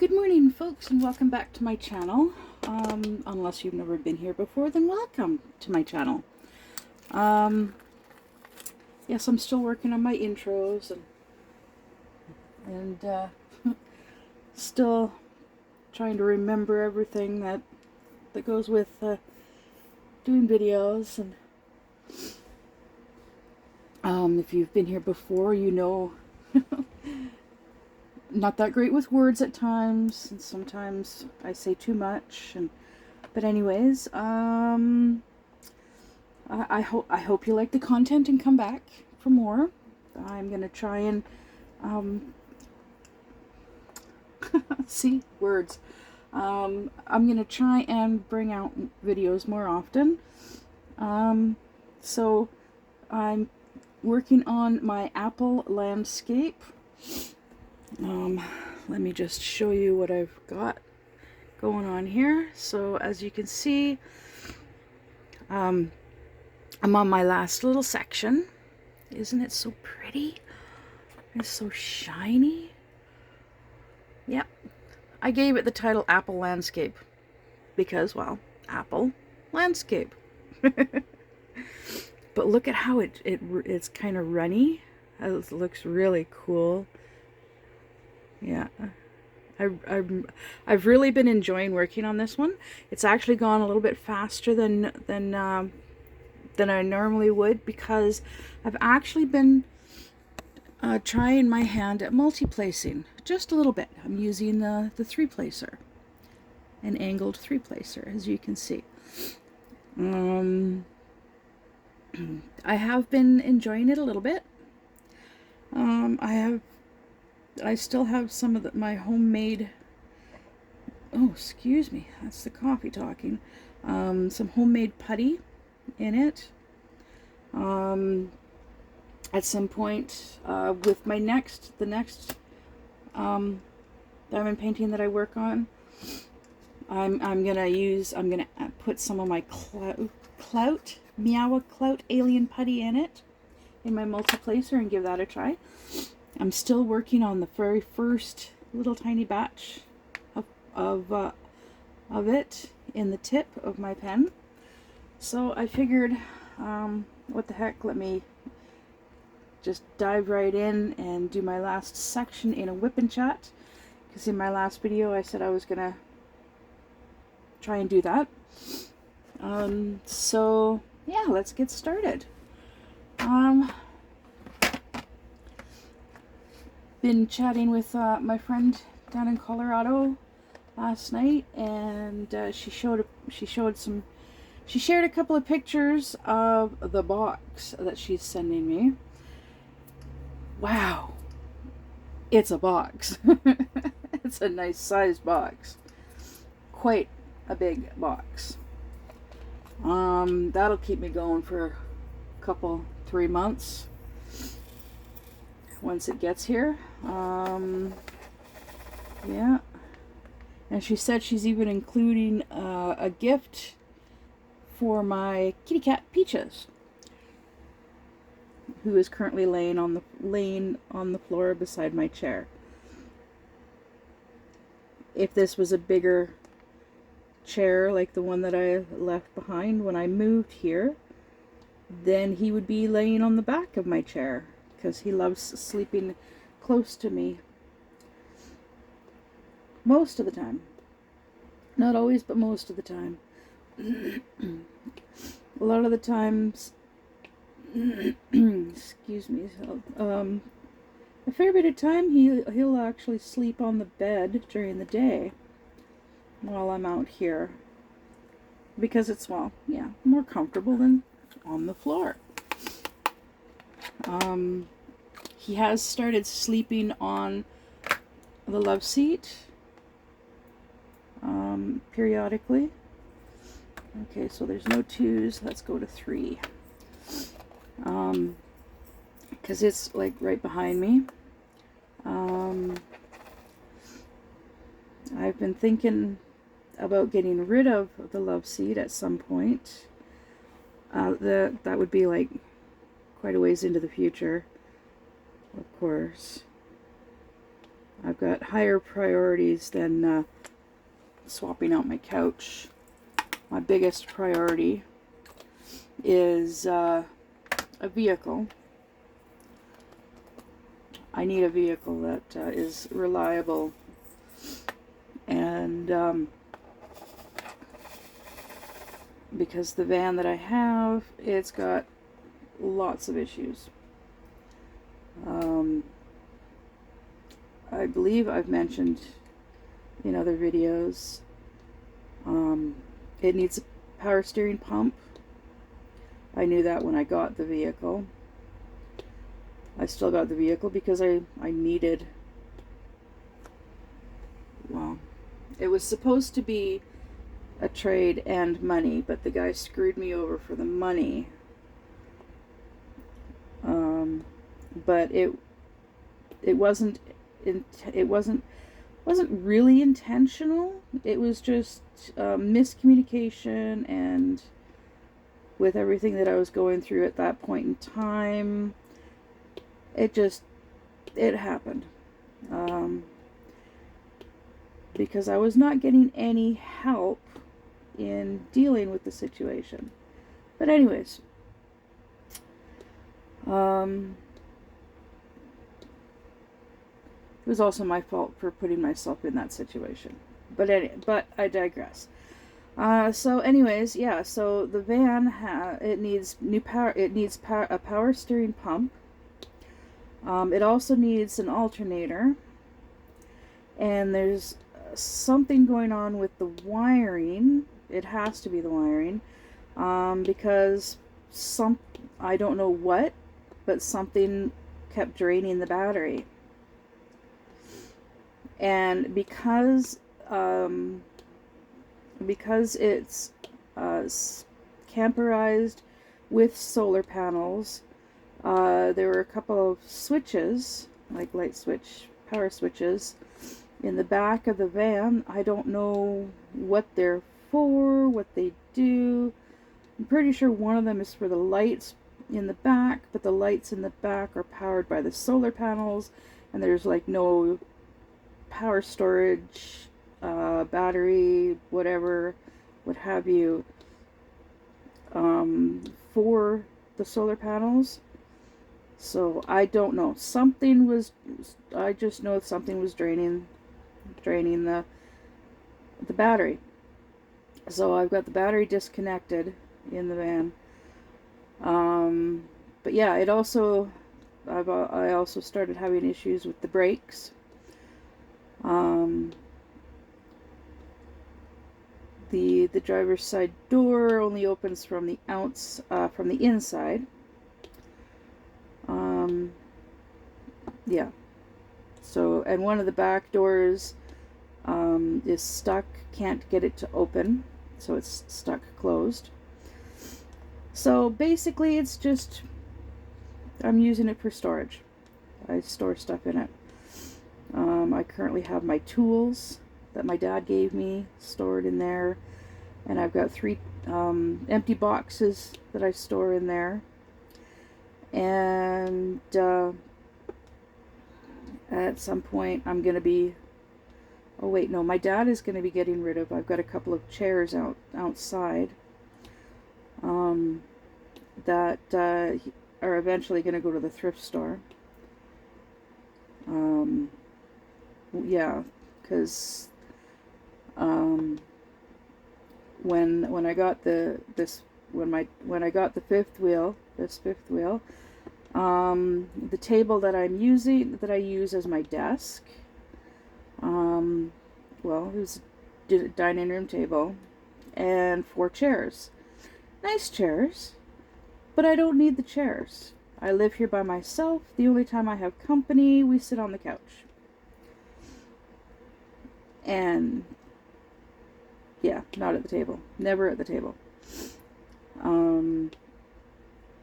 Good morning, folks, and welcome back to my channel. Unless you've never been here before, then welcome to my channel. Yes, I'm still working on my intros and still trying to remember everything that goes with doing videos. And if you've been here before, you know not that great with words at times, and sometimes I say too much. But anyways, I hope you like the content and come back for more. I'm gonna try and see words. I'm gonna try and bring out videos more often. So I'm working on my Apple landscape. Let me just show you what I've got going on here. So as you can see, I'm on my last little section. Isn't it so pretty? It's so shiny. Yep. I gave it the title Apple Landscape because, well, Apple Landscape. But look at how it's kind of runny. It looks really cool. Yeah, I've really been enjoying working on this one. It's actually gone a little bit faster than I normally would, because I've actually been trying my hand at multi-placing just a little bit. I'm using the three-placer, an angled three-placer, as you can see. I have been enjoying it a little bit. I still have some of my homemade, oh, excuse me, that's the coffee talking, some homemade putty in it. At some point, with the next diamond painting that I work on, I'm gonna put some of my clout alien putty in it, in my multi-placer, and give that a try. I'm still working on the very first little tiny batch of it in the tip of my pen. So I figured, what the heck, let me just dive right in and do my last section in a WIP and chat, because in my last video I said I was gonna try and do that. So yeah, let's get started. Been chatting with my friend down in Colorado last night, and she shared a couple of pictures of the box that she's sending me. Wow, it's a box. It's a nice sized box, quite a big box. That'll keep me going for a 3 months once it gets here. Yeah, and she said she's even including a gift for my kitty cat Peaches, who is currently laying on the floor beside my chair. If this was a bigger chair like the one that I left behind when I moved here, then he would be laying on the back of my chair, because he loves sleeping close to me most of the time. Not always, but most of the time. A lot of the times, excuse me, a fair bit of time he'll actually sleep on the bed during the day while I'm out here, because it's, well, yeah, more comfortable than on the floor. He has started sleeping on the love seat periodically. Okay, so there's no 2s. Let's go to 3. Because it's like right behind me. I've been thinking about getting rid of the love seat at some point. That would be like quite a ways into the future, of course. I've got higher priorities than swapping out my couch. My biggest priority is a vehicle. I need a vehicle that is reliable, and because the van that I have, it's got lots of issues. I believe I've mentioned in other videos, it needs a power steering pump. I knew that when I got the vehicle. I still got the vehicle because I needed, well, it was supposed to be a trade and money, but the guy screwed me over for the money. But it wasn't really intentional. It was just miscommunication, and with everything that I was going through at that point in time, it happened. Because I was not getting any help in dealing with the situation. But anyways, it was also my fault for putting myself in that situation. But I digress. So anyways, yeah. So the van it needs new power. It needs a power steering pump. It also needs an alternator. And there's something going on with the wiring. It has to be the wiring, because I don't know what, but something kept draining the battery. And because it's camperized with solar panels, there were a couple of switches, like light switch, power switches, in the back of the van. I don't know what they're for, what they do. I'm pretty sure one of them is for the lights in the back, but the lights in the back are powered by the solar panels, and there's like no power storage, battery, whatever, what have you, for the solar panels. So I don't know. I just know something was draining the battery. So I've got the battery disconnected in the van. But yeah, I also started having issues with the brakes. The driver's side door only opens from the inside. Yeah. So, and one of the back doors is stuck, can't get it to open, so it's stuck closed. So basically it's just, I'm using it for storage. I store stuff in it. I currently have my tools that my dad gave me stored in there, and I've got 3 empty boxes that I store in there. And at some point I'm going to be, oh wait, no, my dad is going to be getting rid of, I've got a couple of chairs outside that are eventually going to go to the thrift store. Yeah, because when I got the fifth wheel, the table that I use as my desk, well, it was a dining room table and 4 chairs. Nice chairs, but I don't need the chairs. I live here by myself. The only time I have company, we sit on the couch. And yeah, not at the table. Never at the table.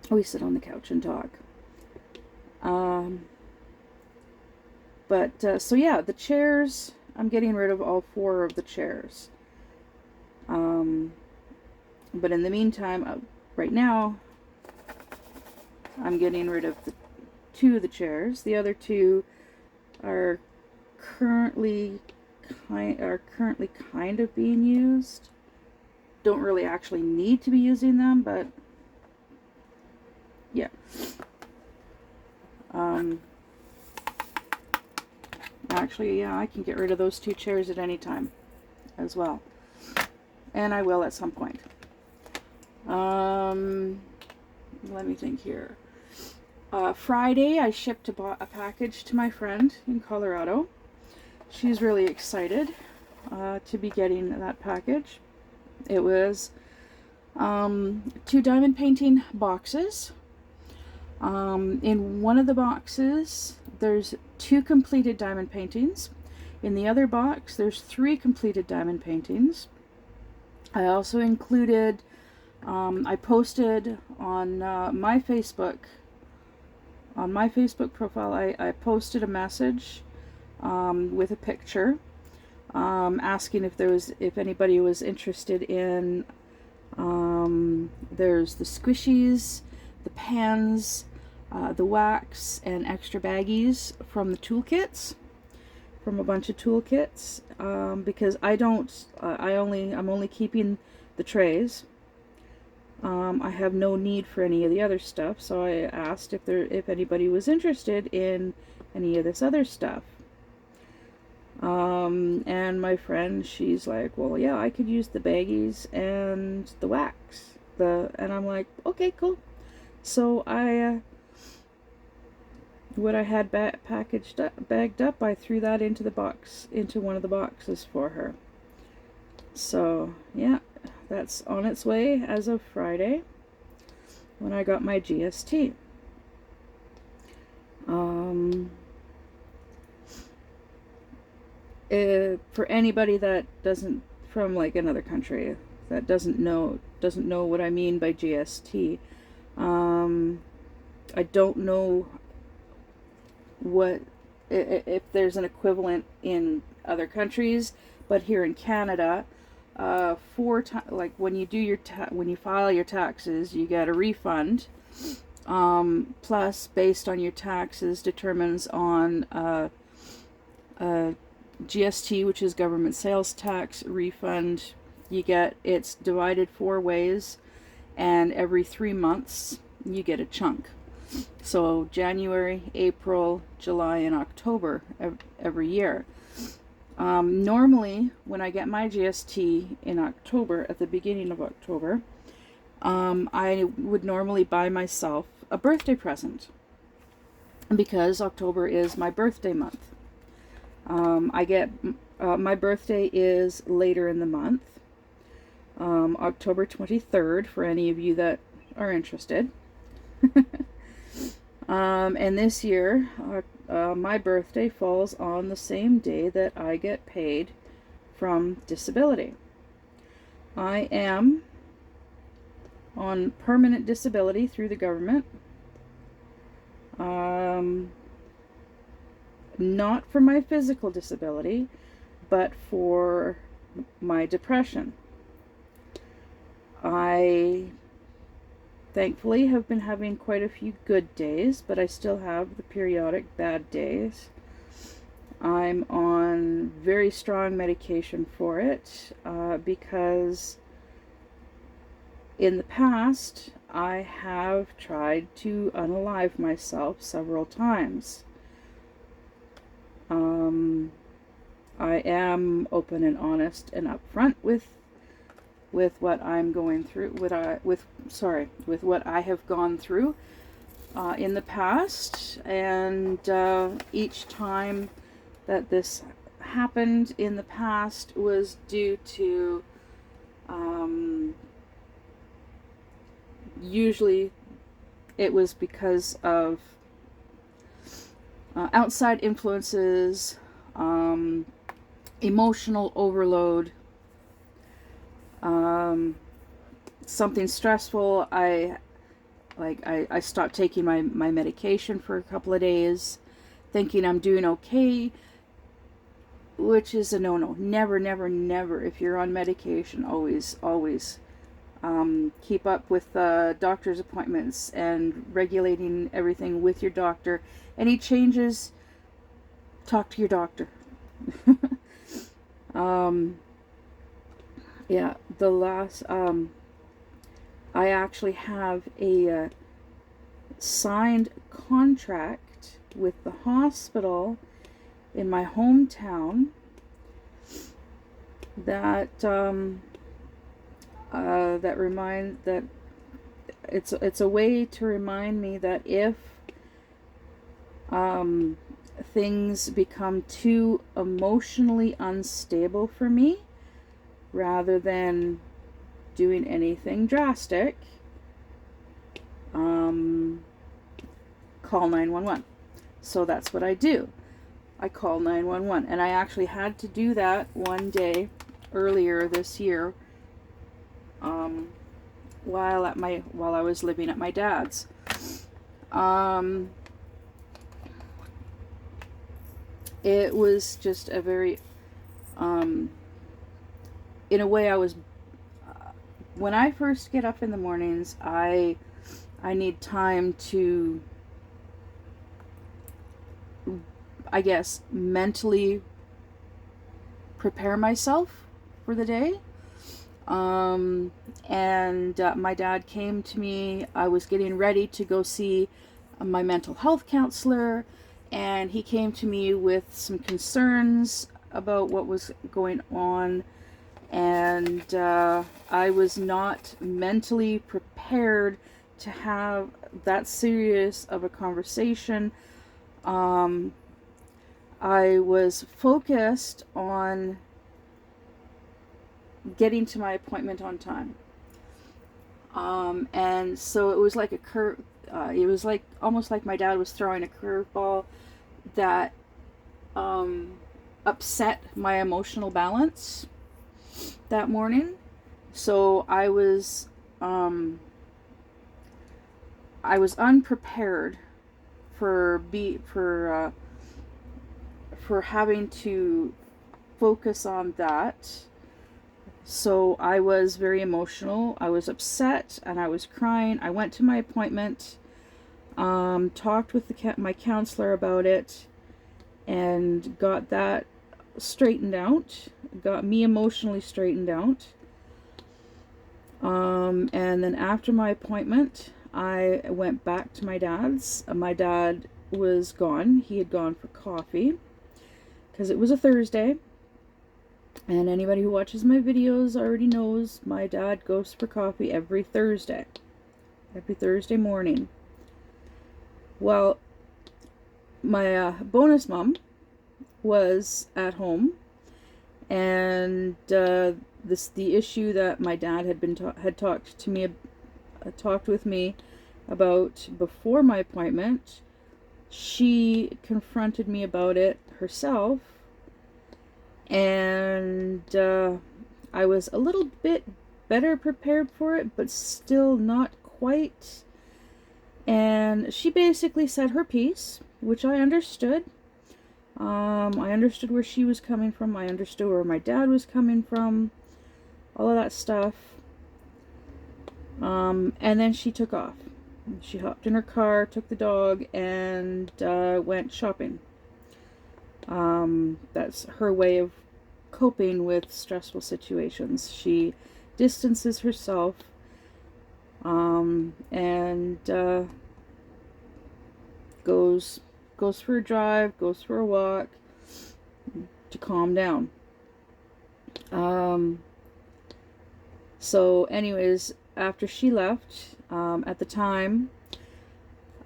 We sit on the couch and talk. So yeah, the chairs, I'm getting rid of all 4 of the chairs. But in the meantime, right now, I'm getting rid of 2 of the chairs. The other 2 are currently kind of being used. Don't really actually need to be using them, but yeah. Actually, yeah, I can get rid of those 2 chairs at any time as well. And I will at some point. Let me think here. Friday, I shipped a package to my friend in Colorado. She's really excited to be getting that package. It was 2 diamond painting boxes. In one of the boxes, there's 2 completed diamond paintings. In the other box, there's 3 completed diamond paintings. I also included, I posted on my Facebook profile, I posted a message with a picture asking if anybody was interested in, there's the squishies, the pans, the wax, and extra baggies from the toolkits, from a bunch of toolkits, because I'm only keeping the trays. I have no need for any of the other stuff, so I asked if anybody was interested in any of this other stuff. And my friend, she's like, well, yeah, I could use the baggies and the wax. And I'm like, okay, cool. So what I had bagged up, I threw that into one of the boxes for her. So yeah, that's on its way as of Friday, when I got my GST. For anybody that doesn't, from like another country, that doesn't know what I mean by GST, I don't know if there's an equivalent in other countries, but here in Canada, like when you file your taxes, you get a refund. Plus, based on your taxes, determines on GST, which is government sales tax refund. It's divided 4 ways, and every 3 months you get a chunk. So January, April, July, and October every year. Normally, when I get my GST in October, at the beginning of October, I would normally buy myself a birthday present, because October is my birthday month. My birthday is later in the month, October 23rd, for any of you that are interested. And this year, my birthday falls on the same day that I get paid from disability. I am on permanent disability through the government. Not for my physical disability, but for my depression. I thankfully have been having quite a few good days, but I still have the periodic bad days. I'm on very strong medication for it, because in the past I have tried to unalive myself several times. I am open and honest and upfront with what I'm going through, with what I have gone through in the past, and each time that this happened in the past was due to usually it was because of outside influences, emotional overload, something stressful. I stopped taking my medication for a couple of days, thinking I'm doing okay, which is a no-no. Never, never, never. If you're on medication, always keep up with doctor's appointments and regulating everything with your doctor. Any changes, talk to your doctor. Yeah, the last, I actually have a signed contract with the hospital in my hometown that that it's a way to remind me that if things become too emotionally unstable for me, rather than doing anything drastic, call 911. So that's what I do. I call 911, and I actually had to do that one day earlier this year, while I was living at my dad's. It was just a very, in a way, I was, when I first get up in the mornings, I need time to, I guess, mentally prepare myself for the day. My dad came to me. I was getting ready to go see my mental health counselor, and he came to me with some concerns about what was going on, and I was not mentally prepared to have that serious of a conversation. I was focused on getting to my appointment on time. And so it was like it was like almost like my dad was throwing a curveball that upset my emotional balance that morning. So I was unprepared for having to focus on that. So I was very emotional. I was upset and I was crying. I went to my appointment, talked with my counselor about it, and got that straightened out. Got me emotionally straightened out. And then after my appointment, I went back to my dad's. My dad was gone. He had gone for coffee because it was a Thursday. And anybody who watches my videos already knows my dad goes for coffee every Thursday morning. Well, my bonus mom was at home, and the issue that my dad had talked with me about before my appointment, she confronted me about it herself. And I was a little bit better prepared for it, but still not quite. And she basically said her piece, which I understood. I understood where she was coming from. I understood where my dad was coming from. All of that stuff. And then she took off. She hopped in her car, took the dog, and went shopping. That's her way of coping with stressful situations. She distances herself, and goes for a drive, goes for a walk to calm down. So anyways, after she left, at the time,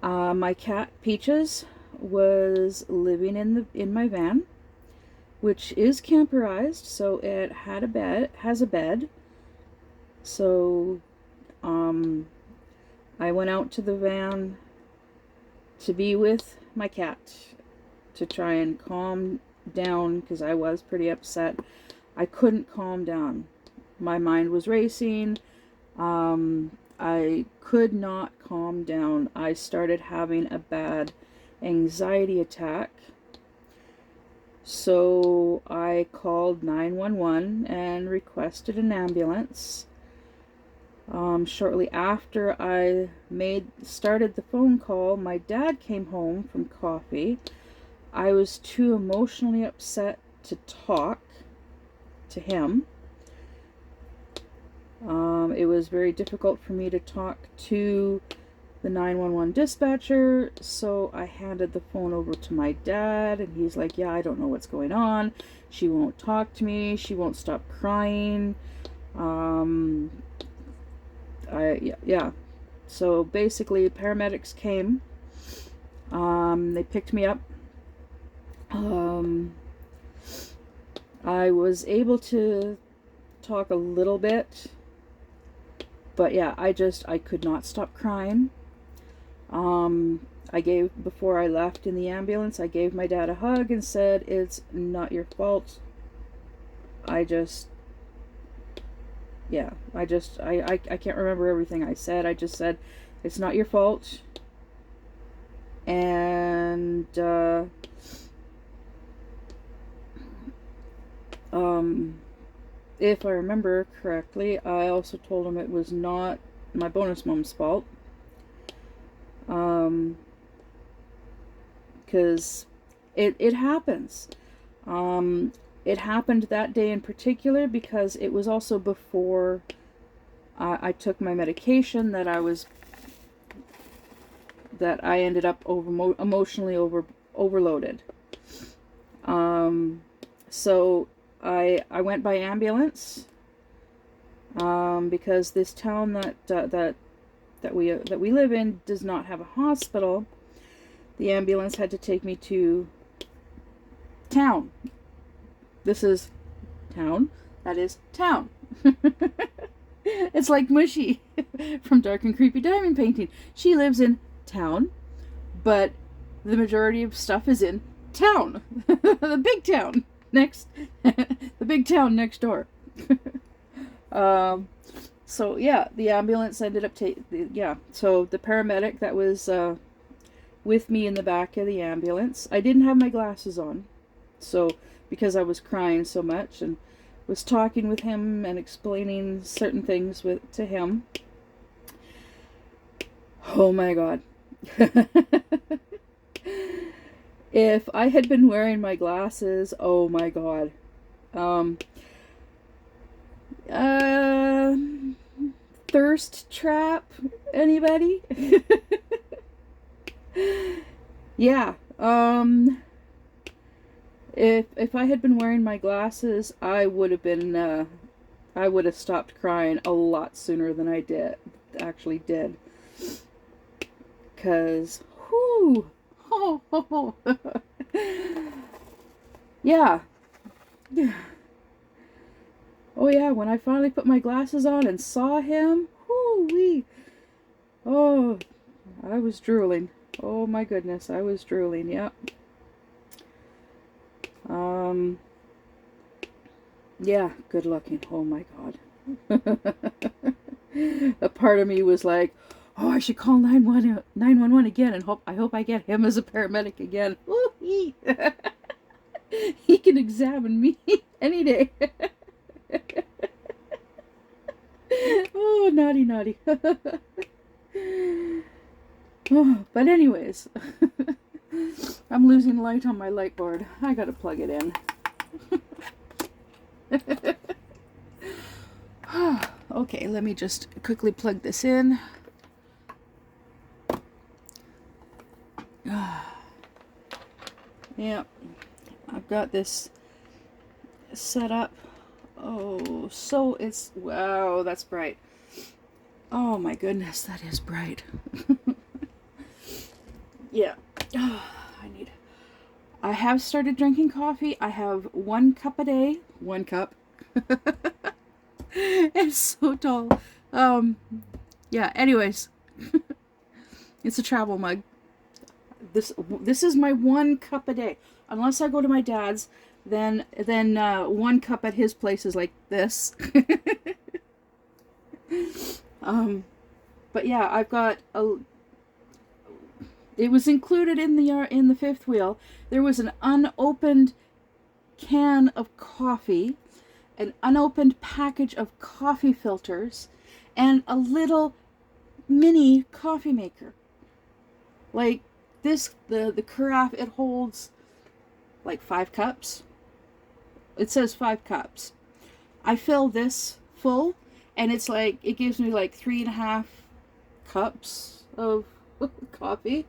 my cat Peaches was living in my van, which is camperized, so it has a bed. So I went out to the van to be with my cat, to try and calm down, because I was pretty upset. I couldn't calm down. My mind was racing. I could not calm down. I started having a bad anxiety attack. So I called 911 and requested an ambulance. Shortly after I started the phone call, my dad came home from coffee. I was too emotionally upset to talk to him. It was very difficult for me to talk to the 911 dispatcher, so I handed the phone over to my dad, and he's like, yeah, I don't know what's going on. She won't talk to me. She won't stop crying. Yeah. So basically, paramedics came. They picked me up. I was able to talk a little bit, but yeah, I could not stop crying. Before I left in the ambulance, I gave my dad a hug and said, it's not your fault. I can't remember everything I said. I just said, it's not your fault. And, if I remember correctly, I also told him it was not my bonus mom's fault. Because it happens. It happened that day in particular because it was also before I took my medication that I ended up emotionally overloaded. So I went by ambulance because this town that we live in does not have a hospital. The ambulance had to take me to town. This is town. That is town. It's like Mushy from Dark and Creepy Diamond Painting. She lives in town, but the majority of stuff is in town. The big town next. The big town next door. So yeah, the ambulance ended up so the paramedic that was with me in the back of the ambulance, I didn't have my glasses on, so because I was crying so much, and was talking with him and explaining certain things to him. Oh my God. If I had been wearing my glasses, oh my God. Thirst trap, anybody? Yeah, if I had been wearing my glasses, I would have stopped crying a lot sooner than I actually did. 'Cause, whoo, yeah. Oh yeah, when I finally put my glasses on and saw him, whoo-wee. Oh, I was drooling. Oh my goodness, I was drooling, yep. Yeah, good looking. Oh my God. A part of me was like, oh, I should call 911 again and I hope I get him as a paramedic again. Ooh, he can examine me any day. Oh, naughty. Oh, but anyways, I'm losing light on my light board. I gotta plug it in. Okay, let me just quickly plug this in. Yeah, I've got this set up. Oh, so it's, wow, that's bright. Oh my goodness, that is bright. Yeah. I have started drinking coffee. I have 1 cup a day. 1 cup. It's so tall. Yeah, anyways. It's a travel mug. This is my 1 cup a day. Unless I go to my dad's, then 1 cup at his place is like this. But yeah, I've got it was included in the fifth wheel. There was an unopened can of coffee, an unopened package of coffee filters, and a little mini coffee maker. Like this, the carafe, it holds like 5 cups. it says 5 cups. I fill this full, and it's like, it gives me like 3.5 cups of coffee.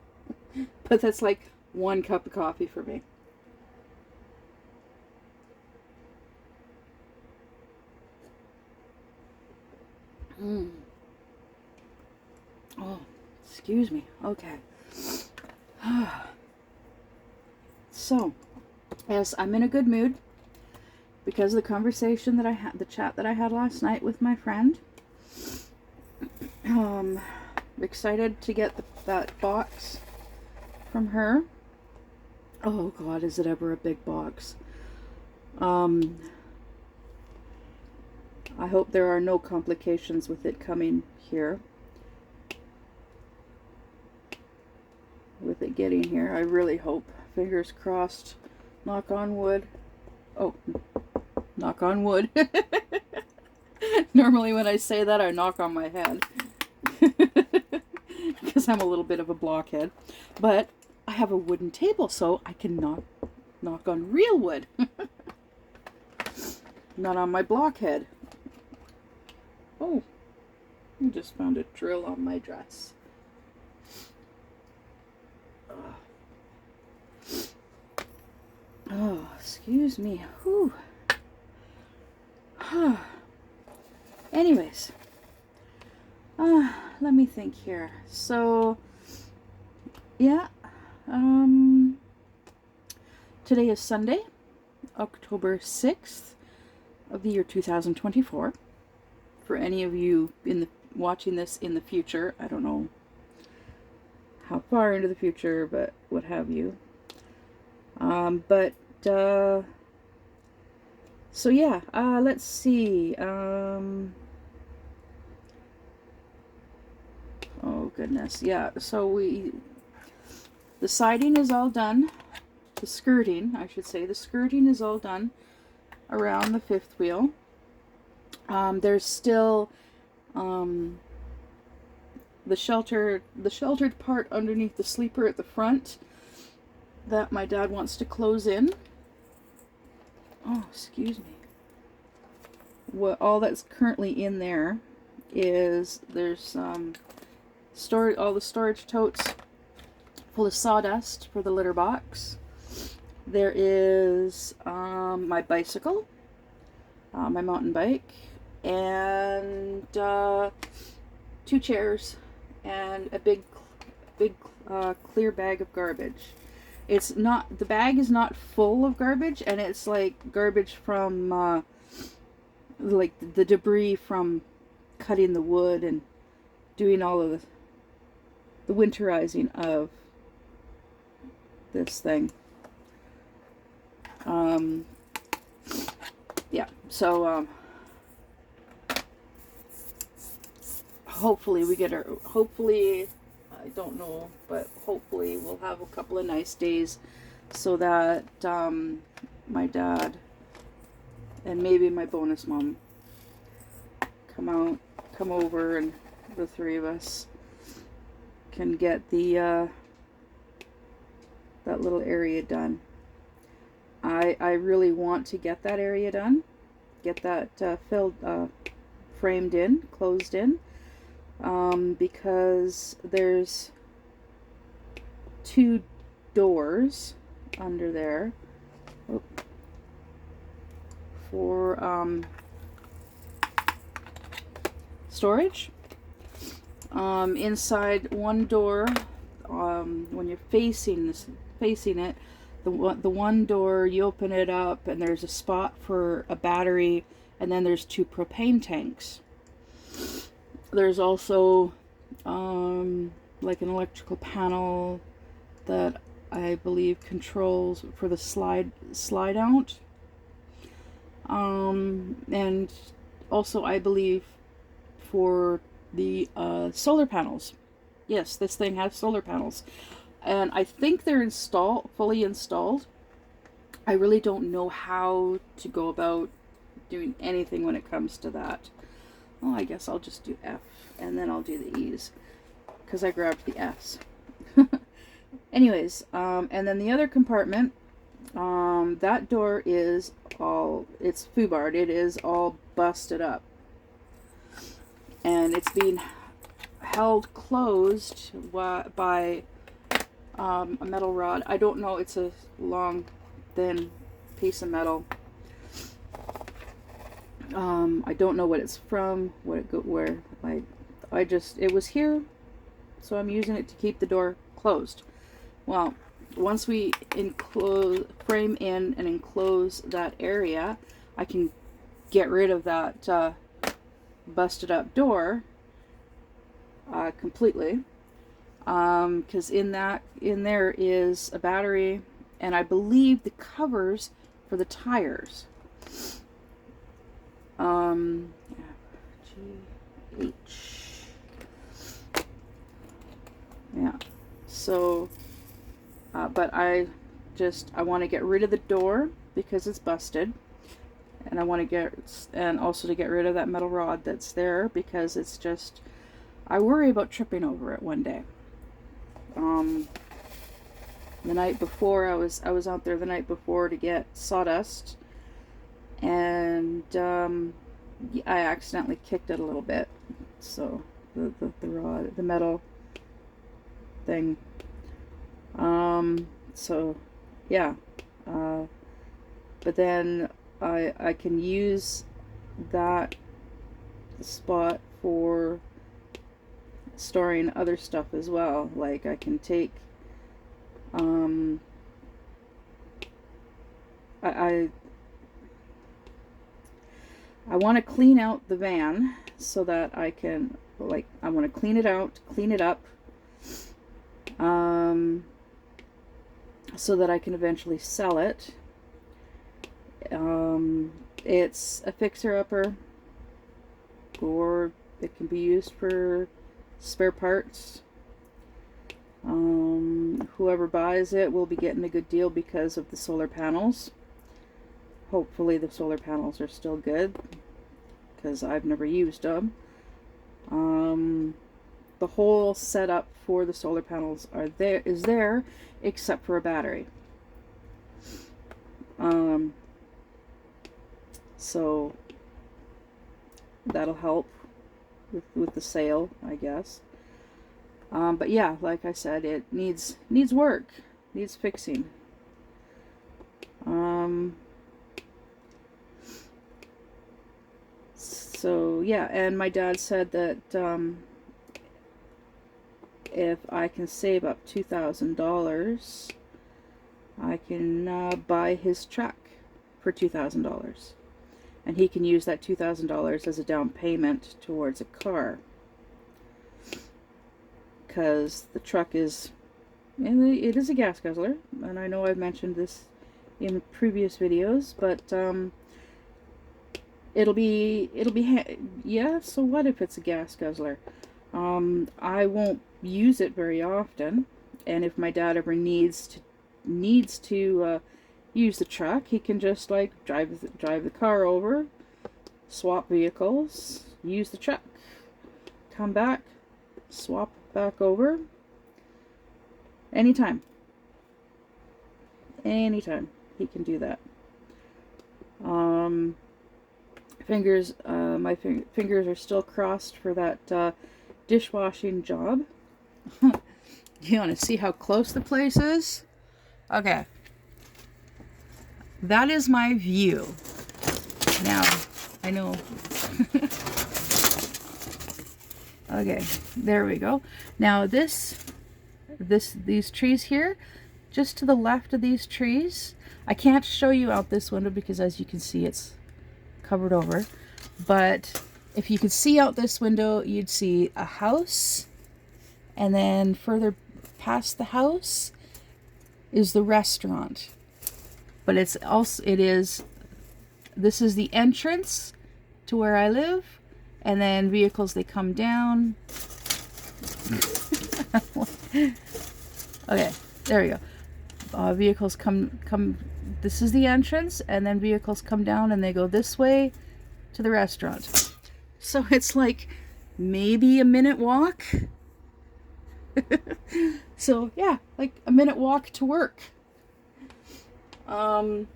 But that's like 1 cup of coffee for me. Oh, excuse me. Okay. So, yes, I'm in a good mood because of the conversation that I had, the chat that I had last night with my friend. Excited to get that box from her. Oh God, is it ever a big box? I hope there are no complications with it coming here. With it getting here, I really hope. Fingers crossed. Knock on wood. Oh, knock on wood. Normally when I say that, I knock on my head. Because I'm a little bit of a blockhead. But I have a wooden table, so I can knock on real wood. Not on my blockhead. Oh, I just found a drill on my dress. Oh, excuse me. Whew. Anyways, let me think here. So, yeah, today is Sunday, October 6th of the year 2024. For any of you watching this in the future, I don't know how far into the future, but what have you. So yeah, let's see. Oh goodness, yeah. So the siding is all done. The skirting, I should say, the skirting is all done around the 5th wheel. There's still the sheltered part underneath the sleeper at the front that my dad wants to close in. Oh, excuse me. What all that's currently in there is there's all the storage totes full of sawdust for the litter box. There is my bicycle, my mountain bike, and 2 chairs and a big clear bag of garbage. It's not, the bag is not full of garbage, and it's like garbage from like the debris from cutting the wood and doing all of the winterizing of this thing. Yeah, so hopefully I don't know, but hopefully we'll have a couple of nice days so that my dad and maybe my bonus mom come over, and the 3 of us can get the that little area done. I really want to get that area done, get that filled, framed in, closed in, because there's 2 doors under there for storage. Inside one door, when you're facing it, the one door, you open it up and there's a spot for a battery, and then there's 2 propane tanks. There's also like an electrical panel that I believe controls for the slide out, and also I believe for the solar panels. Yes, this thing has solar panels, and I think they're fully installed. I really don't know how to go about doing anything when it comes to that. Well, I guess I'll just do F, and then I'll do the E's, because I grabbed the S. Anyways, and then the other compartment That door is it's foobarred. It is all busted up. And it's being held closed by a metal rod. I don't know. It's a long, thin piece of metal. I don't know what it's from, where. It was here, so I'm using it to keep the door closed. Well, once we frame in and enclose that area, I can get rid of that busted up door completely, because in there is a battery, and I believe the covers for the tires. GH. Yeah. So, but I want to get rid of the door because it's busted, and also to get rid of that metal rod that's there because it's just, I worry about tripping over it one day. The night before, I was out there the night before to get sawdust, and I accidentally kicked it a little bit. So the rod, the metal thing. So yeah. But then I can use that spot for storing other stuff as well. Like I can take I want to clean out the van so that I can, I want to clean it out, clean it up, so that I can eventually sell it. It's a fixer-upper, or it can be used for spare parts. Whoever buys it will be getting a good deal because of the solar panels. Hopefully the solar panels are still good, because I've never used them. The whole setup for the solar panels is there, except for a battery. So that'll help with the sale, I guess. But yeah, like I said, it needs work, needs fixing. So yeah, and my dad said that if I can save up $2,000, I can buy his truck for $2,000, and he can use that $2,000 as a down payment towards a car, because the truck it is a gas guzzler, and I know I've mentioned this in previous videos, but yeah, so what if it's a gas guzzler? I won't use it very often, and if my dad ever needs to use the truck, he can just drive the car over, swap vehicles, use the truck, come back, swap back over, anytime he can do that. My fingers are still crossed for that dishwashing job. You want to see how close the place is? Okay. That is my view. Now, I know. Okay, there we go. Now these trees here, just to the left of these trees, I can't show you out this window because, as you can see, it's covered over. But if you could see out this window, you'd see a house, and then further past the house is the restaurant. But this is the entrance to where I live, and then vehicles, they come down. Okay, there we go. Vehicles come, this is the entrance, and then vehicles come down and they go this way to the restaurant. So it's like maybe a minute walk. So yeah, like a minute walk to work. Um,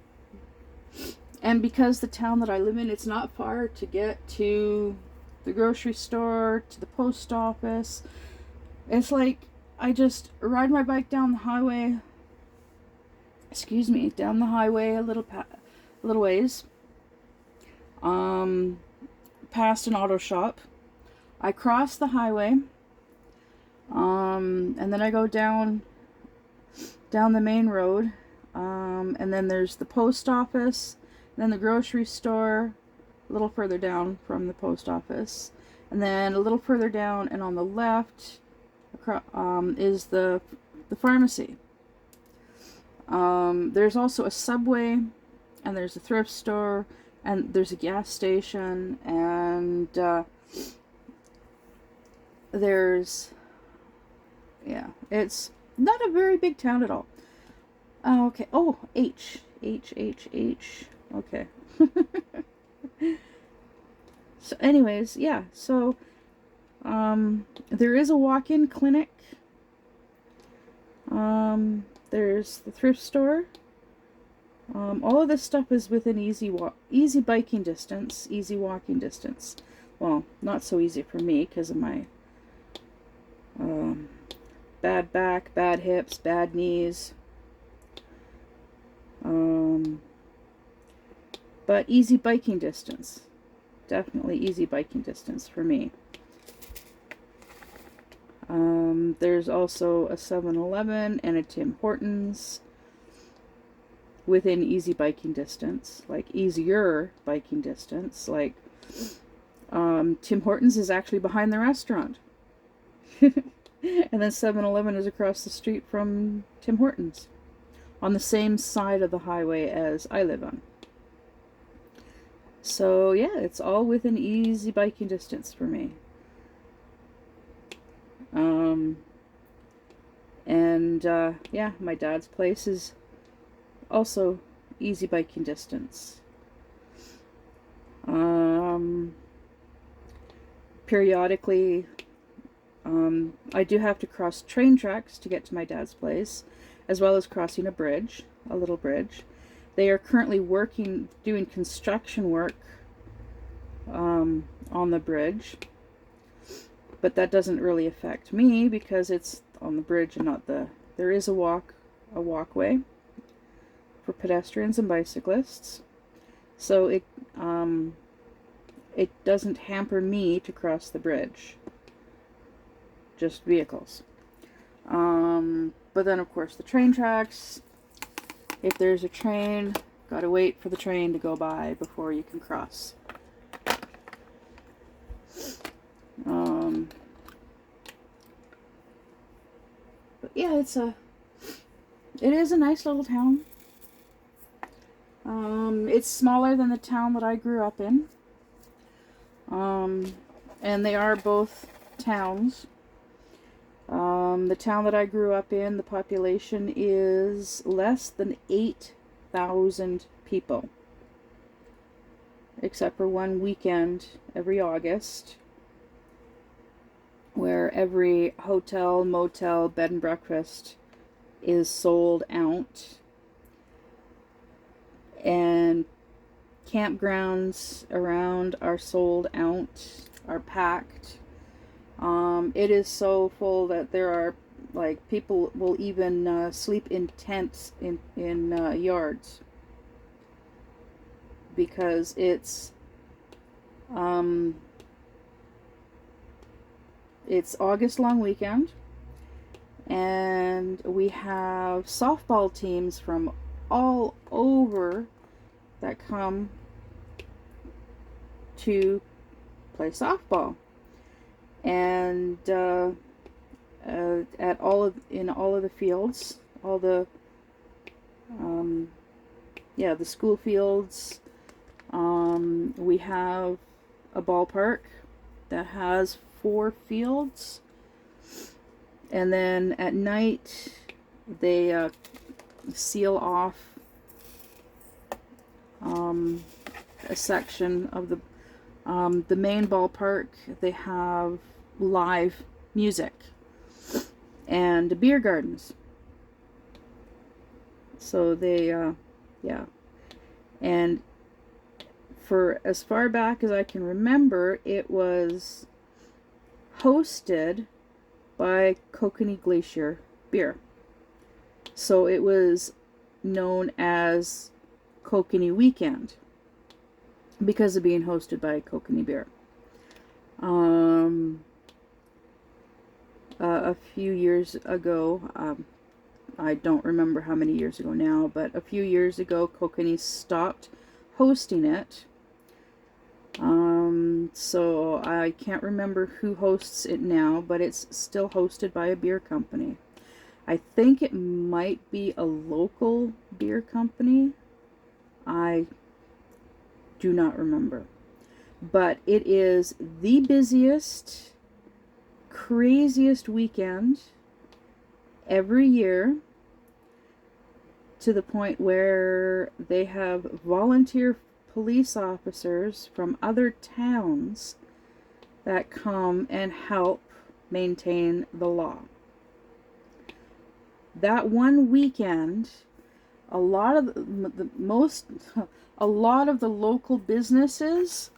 and because the town that I live in, it's not far to get to the grocery store, to the post office. It's like I just ride my bike down the highway. Excuse me, down the highway a little ways. Past an auto shop. I cross the highway. And then I go down the main road. And then there's the post office, and then the grocery store, a little further down from the post office, and then a little further down and on the left is the pharmacy. There's also a Subway, and there's a thrift store, and there's a gas station, and there's, yeah, it's not a very big town at all. Okay. Oh, H. Okay. So anyways, yeah. So, there is a walk-in clinic. There's the thrift store. All of this stuff is within easy biking distance, easy walking distance. Well, not so easy for me because of my bad back, bad hips, bad knees. But easy biking distance. Definitely easy biking distance for me. There's also a 7-Eleven and a Tim Hortons within easy biking distance, like easier biking distance. Like, Tim Hortons is actually behind the restaurant. And then 7-Eleven is across the street from Tim Hortons, on the same side of the highway as I live on. So yeah, it's all within easy biking distance for me. Yeah, my dad's place is also easy biking distance. Periodically, I do have to cross train tracks to get to my dad's place, as well as crossing a bridge, a little bridge. They are currently doing construction work on the bridge, but that doesn't really affect me because it's on the bridge and not there is a walkway for pedestrians and bicyclists, so it doesn't hamper me to cross the bridge, just vehicles. But then of course the train tracks, if there's a train, gotta wait for the train to go by before you can cross. But yeah, it is a nice little town. It's smaller than the town that I grew up in. And they are both towns. The town that I grew up in, the population is less than 8,000 people. Except for one weekend every August, where every hotel, motel, bed and breakfast is sold out. And campgrounds around are sold out, are packed. It is so full that there are, like, people will even sleep in tents in yards, because it's August long weekend, and we have softball teams from all over that come to play softball. And in all of the fields, all the the school fields, we have a ballpark that has 4 fields, and then at night they seal off a section of the main ballpark. They have live music and beer gardens. So they Yeah. And for as far back as I can remember, it was hosted by Kokanee Glacier Beer. So it was known as Kokanee Weekend because of being hosted by Kokanee Beer. A few years ago, I don't remember how many years ago now, but a few years ago, Kokanee stopped hosting it. So I can't remember who hosts it now, but it's still hosted by a beer company. I think it might be a local beer company. I do not remember. But it is the busiest, craziest weekend every year, to the point where they have volunteer police officers from other towns that come and help maintain the law. That one weekend, a lot of the local businesses,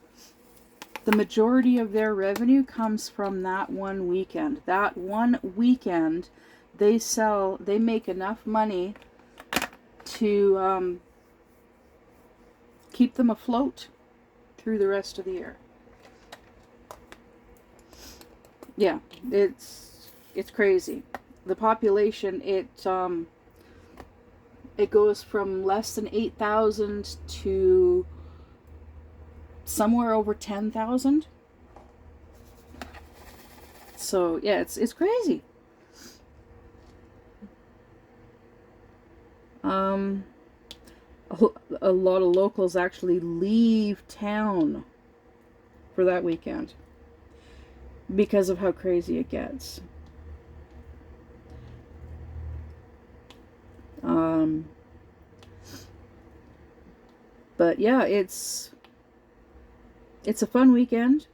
the majority of their revenue comes from that one weekend. That one weekend, they make enough money to keep them afloat through the rest of the year. Yeah, it's crazy. The population, it goes from less than 8,000 to somewhere over 10,000. So yeah, it's crazy. A lot of locals actually leave town for that weekend because of how crazy it gets. But yeah, it's a fun weekend.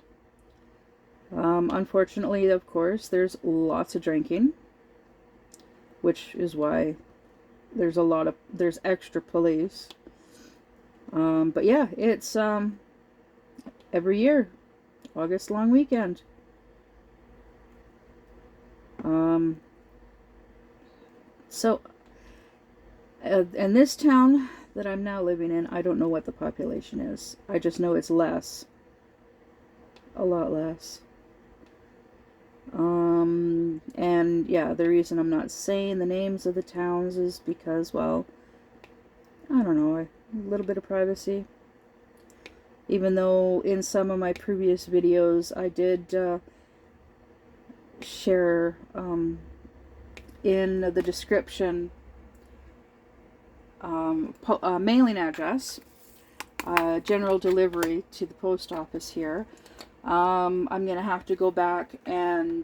Unfortunately, of course, there's lots of drinking, which is why there's extra police. But yeah, it's every year, August long weekend. So, and this town that I'm now living in, I don't know what the population is. I just know it's less. A lot less. And yeah, the reason I'm not saying the names of the towns is because, well, I don't know, a little bit of privacy. Even though in some of my previous videos I did share in the description mailing address, general delivery to the post office here. I'm going to have to go back and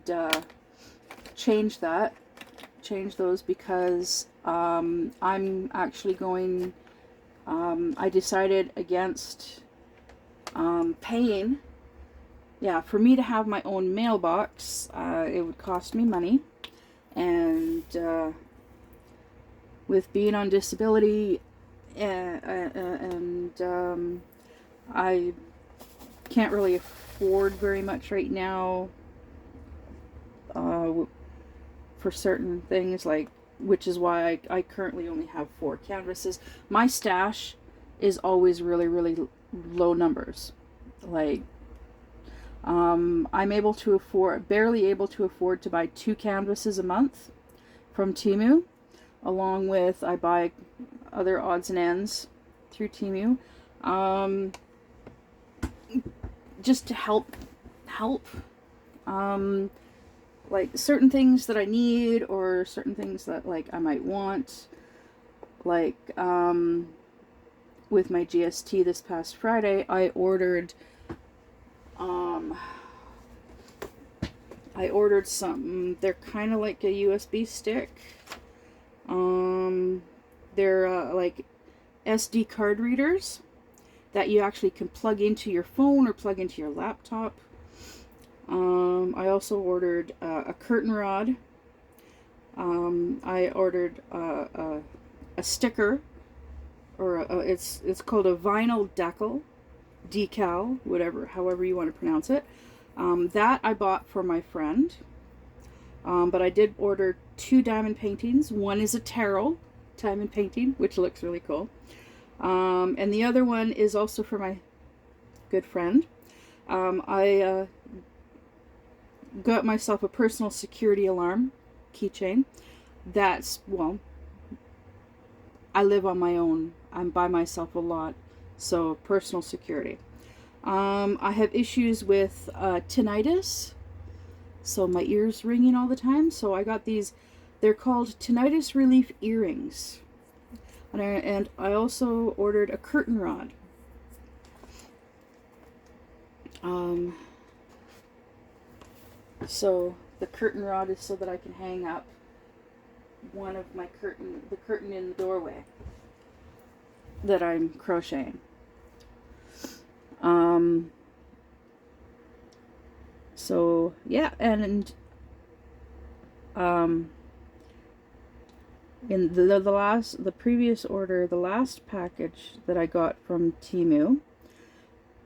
change those because I'm actually going, I decided against paying. Yeah, for me to have my own mailbox, it would cost me money, and with being on disability, and I can't really afford very much right now for certain things, like, which is why I currently only have 4 canvases. My stash is always really, really low numbers. Like, I'm barely able to afford to buy 2 canvases a month from Temu, along with I buy other odds and ends through Temu, just to help, like certain things that I need or certain things that like I might want, like with my GST this past Friday, I ordered something. They're kind of like a USB stick. They're like SD card readers that you actually can plug into your phone or plug into your laptop. I also ordered a curtain rod. I ordered a sticker or it's called a vinyl decal, whatever, however you want to pronounce it. That I bought for my friend. But I did order 2 diamond paintings. One is a tarot diamond painting, which looks really cool. And the other one is also for my good friend. I got myself a personal security alarm keychain. That's, well, I live on my own. I'm by myself a lot. So personal security. I have issues with tinnitus. So my ears ringing all the time. So I got these, they're called tinnitus relief earrings. And I also ordered a curtain rod. So the curtain rod is so that I can hang up one of my the curtain in the doorway that I'm crocheting. So yeah, and in the previous order, the last package that I got from Temu,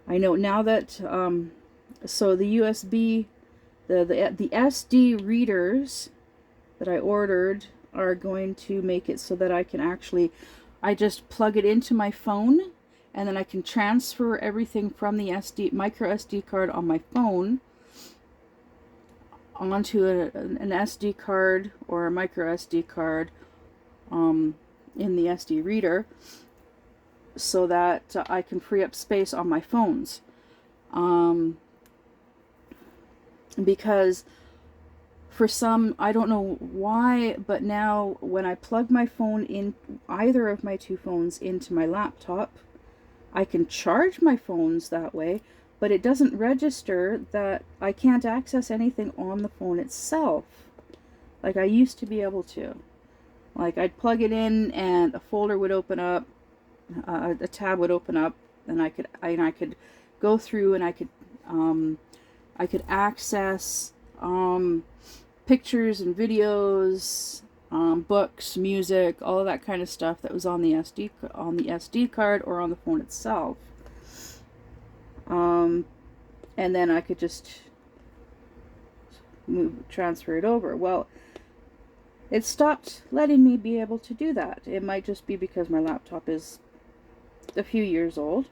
I know now that so the USB, the SD readers that I ordered are going to make it so that I can actually, I just plug it into my phone, and then I can transfer everything from the micro SD card on my phone onto an SD card or a micro SD card in the SD reader, so that I can free up space on my phones. Because for some, I don't know why, but now when I plug my phone in, either of my 2 phones into my laptop, I can charge my phones that way, but it doesn't register that I can't access anything on the phone itself like I used to be able to. Like, I'd plug it in and a folder would open up, a tab would open up, and I could go through and I could access pictures and videos, books, music, all of that kind of stuff that was on the SD card or on the phone itself. And then I could just transfer it over. Well, it stopped letting me be able to do that. It might just be because my laptop is a few years old.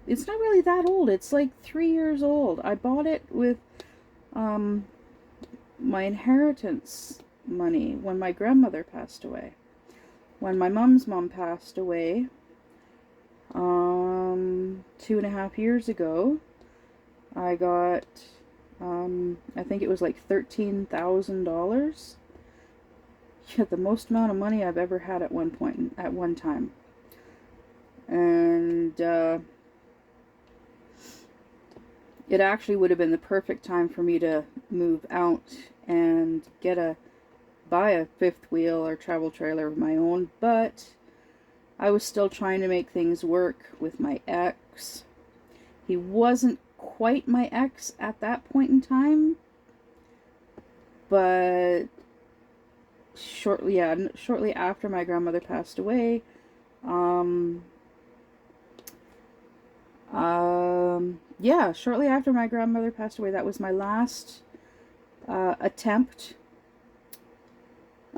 It's not really that old. It's like 3 years old. I bought it with my inheritance money when my grandmother passed away. When my mom's mom passed away, 2.5 years ago, I got, I think it was like $13,000. Yeah, the most amount of money I've ever had at one time. And it actually would have been the perfect time for me to move out and buy a 5th wheel or travel trailer of my own, but I was still trying to make things work with my ex. He wasn't quite my ex at that point in time, but shortly after my grandmother passed away, shortly after my grandmother passed away, that was my last attempt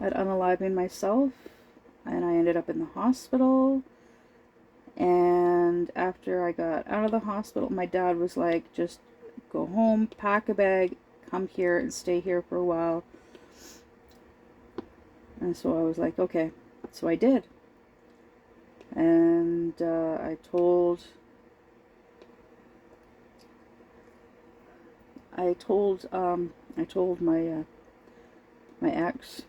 at unaliving myself, and I ended up in the hospital. And after I got out of the hospital, my dad was like, just go home, pack a bag, come here and stay here for a while. And so I was like, okay. So I did. And I told my my ex.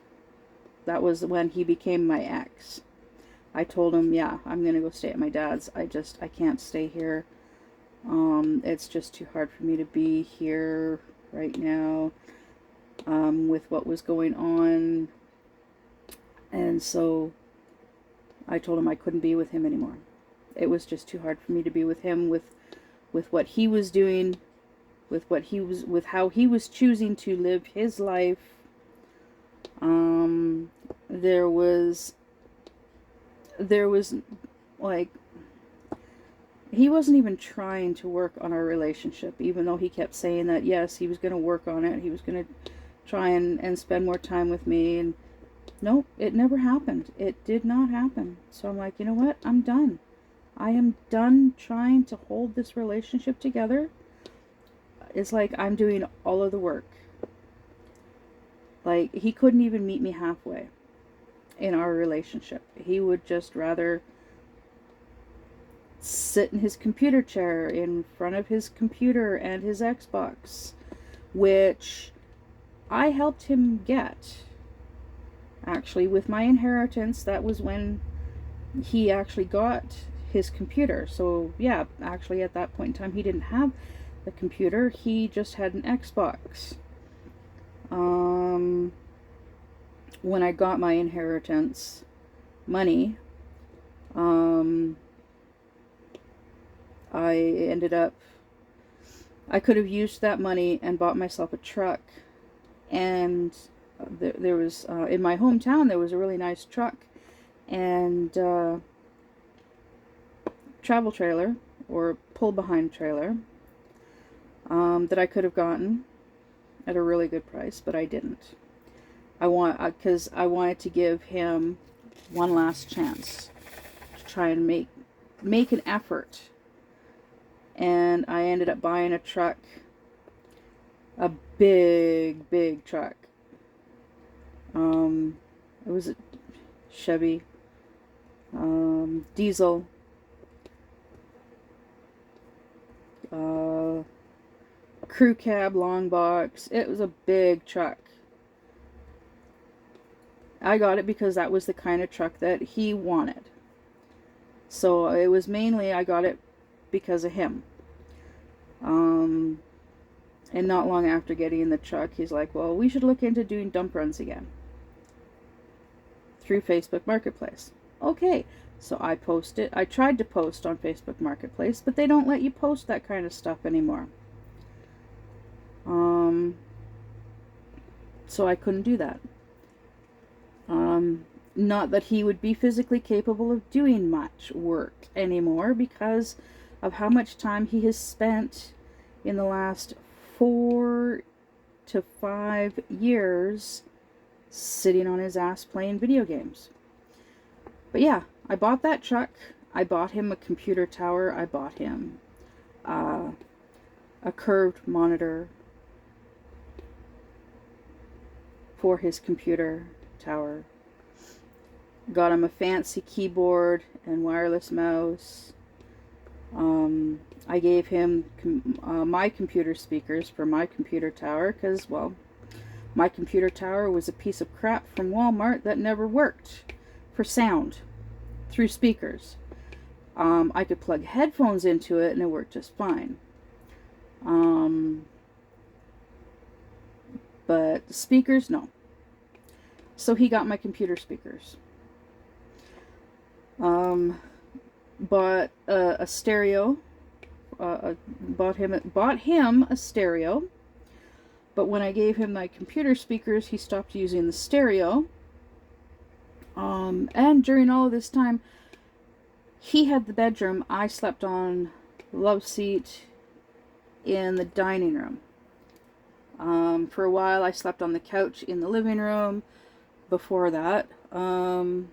That was when he became my ex. I told him, yeah, I'm gonna go stay at my dad's. I can't stay here. It's just too hard for me to be here right now, with what was going on. And so I told him I couldn't be with him anymore. It was just too hard for me to be with him, with what he was doing, with how he was choosing to live his life. There was there was, like, he wasn't even trying to work on our relationship, even though he kept saying that, yes, he was going to work on it. He was going to try and spend more time with me. And nope, it never happened. It did not happen. So I'm like, you know what? I'm done. I am done trying to hold this relationship together. It's like I'm doing all of the work. Like, he couldn't even meet me halfway in our relationship. He would just rather sit in his computer chair in front of his computer and his Xbox, which I helped him get. Actually, with my inheritance, that was when he actually got his computer. So yeah, actually at that point in time, he didn't have the computer. He just had an Xbox. When I got my inheritance money, I ended up, I could have used that money and bought myself a truck. And there was, in my hometown, there was a really nice truck and travel trailer, or pull behind trailer, that I could have gotten at a really good price, but I didn't. Because I wanted to give him one last chance to try and make an effort. And I ended up buying a truck, a big truck. It was a Chevy, diesel, crew cab, long box. It was a big truck. I got it because that was the kind of truck that he wanted. So it was mainly, I got it because of him. And not long after getting the truck, he's like, well, we should look into doing dump runs again through Facebook Marketplace. Okay, so I posted. I tried to post on Facebook Marketplace, but they don't let you post that kind of stuff anymore. So I couldn't do that. Not that he would be physically capable of doing much work anymore because of how much time he has spent in the last 4 to 5 years sitting on his ass playing video games. But yeah, I bought that truck. I bought him a computer tower. I bought him a curved monitor for his computer tower. Got him a fancy keyboard and wireless mouse. I gave him my computer speakers for my computer tower because, well, my computer tower was a piece of crap from Walmart that never worked for sound through speakers. I could plug headphones into it and it worked just fine. But speakers, no. So he got my computer speakers. Bought a stereo. Bought him a stereo. But when I gave him my computer speakers, he stopped using the stereo. And during all of this time, he had the bedroom. I slept on love seat in the dining room. For a while, I slept on the couch in the living room. Before that, and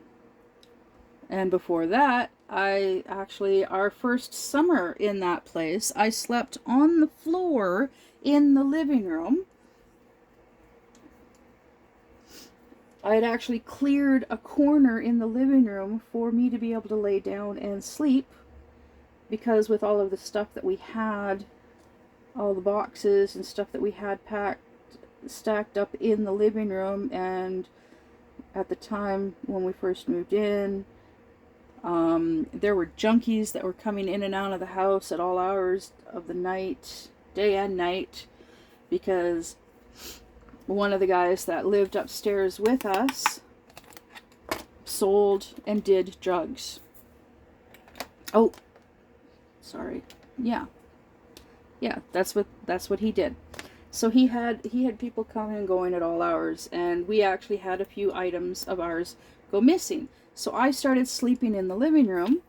before that, our first summer in that place, I slept on the floor in the living room. I had actually cleared a corner in the living room for me to be able to lay down and sleep, because with all of the stuff that we had, all the boxes and stuff that we had stacked up in the living room, and at the time when we first moved in, there were junkies that were coming in and out of the house at all hours of the night, day and night, because one of the guys that lived upstairs with us sold and did drugs. Oh, sorry. Yeah, that's what he did. So he had people coming and going at all hours, and we actually had a few items of ours go missing. So I started sleeping in the living room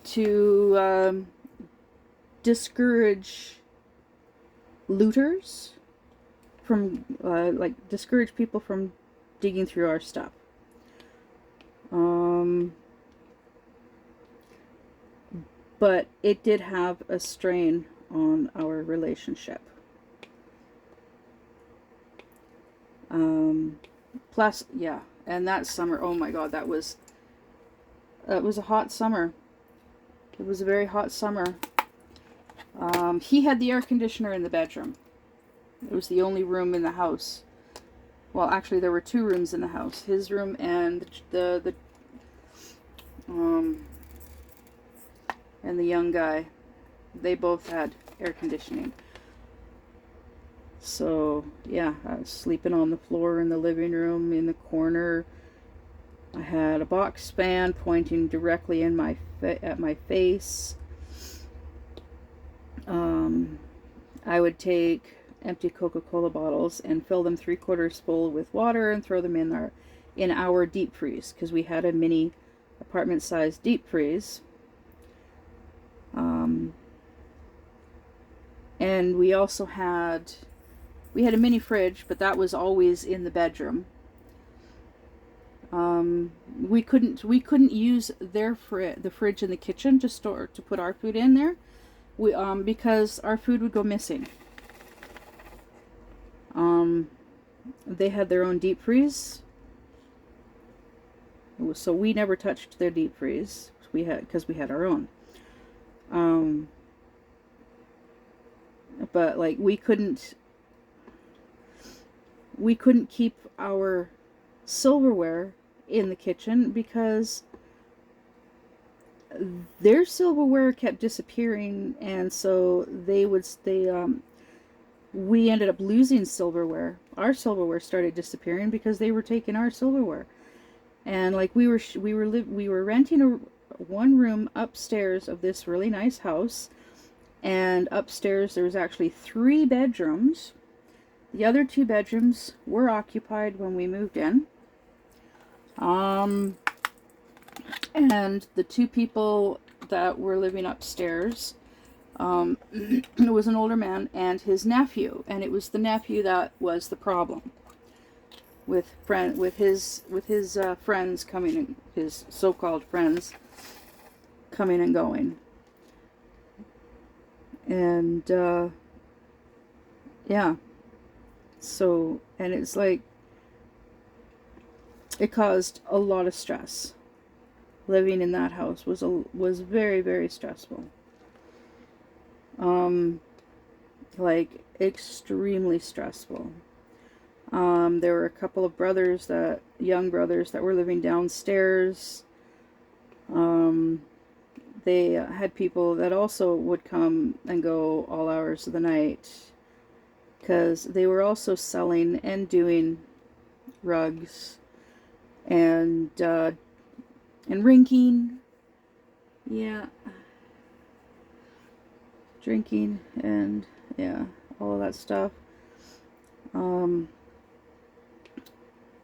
to discourage looters from, like, discourage people from digging through our stuff. But it did have a strain on our relationship. Plus, yeah, and that summer, oh my God, that was a hot summer. It was a very hot summer. He had the air conditioner in the bedroom. It was the only room in the house. Well, actually, there were two rooms in the house. His room and the young guy. They both had air conditioning. So, yeah, I was sleeping on the floor in the living room in the corner. I had a box fan pointing directly in at my face. I would take empty Coca-Cola bottles and fill them 3/4 full with water and throw them in our deep freeze, because we had a mini apartment-sized deep freeze. And we also had a mini fridge, but that was always in the bedroom. We couldn't use the fridge in the kitchen to put our food in there. Because our food would go missing. They had their own deep freeze, so we never touched their deep freeze. Because we had our own. But like we couldn't keep our silverware in the kitchen because their silverware kept disappearing, and so we ended up losing silverware. Our silverware started disappearing because they were taking our silverware. And like we were renting one room upstairs of this really nice house, and upstairs there was actually 3 bedrooms. The other 2 bedrooms were occupied when we moved in. And the 2 people that were living upstairs, it was an older man and his nephew, and it was the nephew that was the problem with his friends coming in, his so-called friends coming and going. And yeah, so, and it's like it caused a lot of stress. Living in that house was very, very stressful. Like extremely stressful. There were a couple of young brothers that were living downstairs. They had people that also would come and go all hours of the night, because they were also selling and doing rugs and rinking. Yeah. Drinking and, yeah, all of that stuff.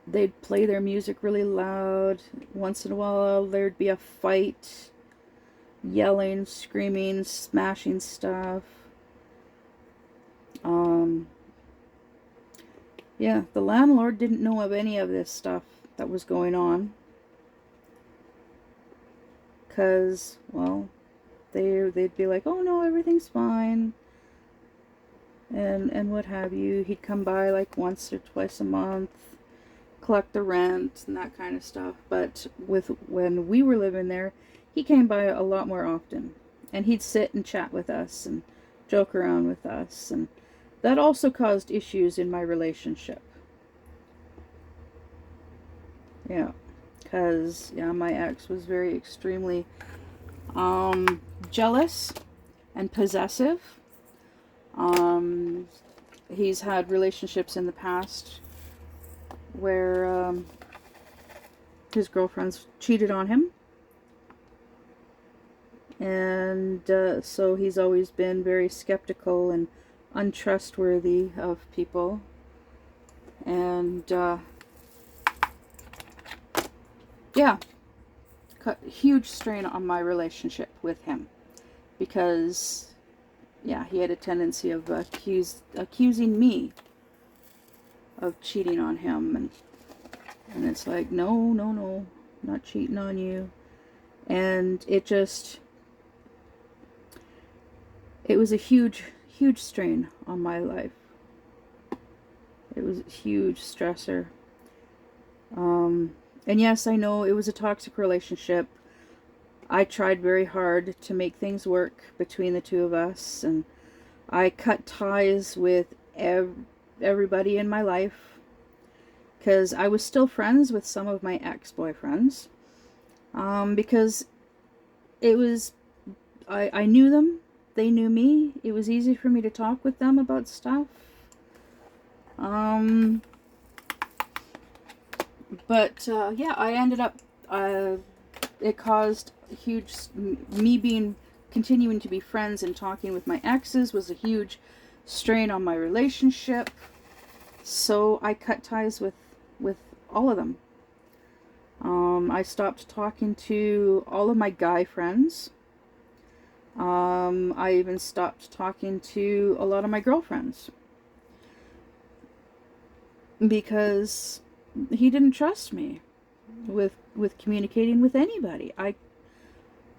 They'd play their music really loud. Once in a while, there'd be a fight. Yelling, screaming, smashing stuff. Yeah, the landlord didn't know of any of this stuff that was going on. Because, well, they'd be like, oh no, everything's fine, and what have you. He'd come by like once or twice a month, collect the rent and that kind of stuff. But when we were living there, he came by a lot more often, and he'd sit and chat with us and joke around with us, and that also caused issues in my relationship. Yeah, because my ex was very extremely jealous and possessive. He's had relationships in the past where his girlfriends cheated on him, and so he's always been very skeptical and untrustworthy of people. And yeah, huge strain on my relationship with him, because yeah, he had a tendency of accusing me of cheating on him, and it's like, no, no, no, not cheating on you. And it was a huge strain on my life. It was a huge stressor. And yes, I know it was a toxic relationship. I tried very hard to make things work between the two of us, and I cut ties with everybody in my life, because I was still friends with some of my ex-boyfriends, because it was, I knew them, they knew me, it was easy for me to talk with them about stuff. But yeah, I ended up, it caused huge, me continuing to be friends and talking with my exes was a huge strain on my relationship. So I cut ties with all of them. I stopped talking to all of my guy friends. I even stopped talking to a lot of my girlfriends, because he didn't trust me with communicating with anybody.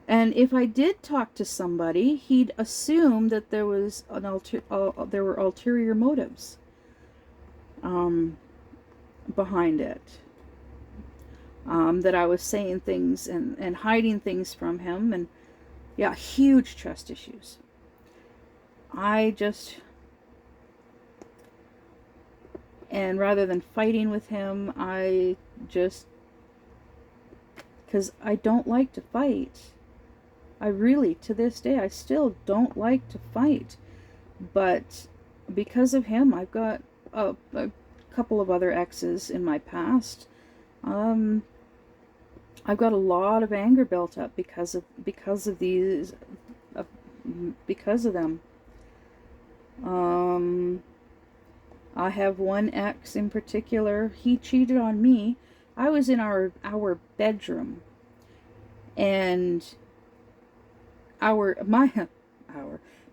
And if I did talk to somebody, he'd assume that there was there were ulterior motives behind it. That I was saying things and hiding things from him, and yeah, huge trust issues. And rather than fighting with him, because I don't like to fight. I really, to this day, I still don't like to fight. But because of him, I've got a couple of other exes in my past. I've got a lot of anger built up because of them. I have one ex in particular. He cheated on me. I was in our bedroom, and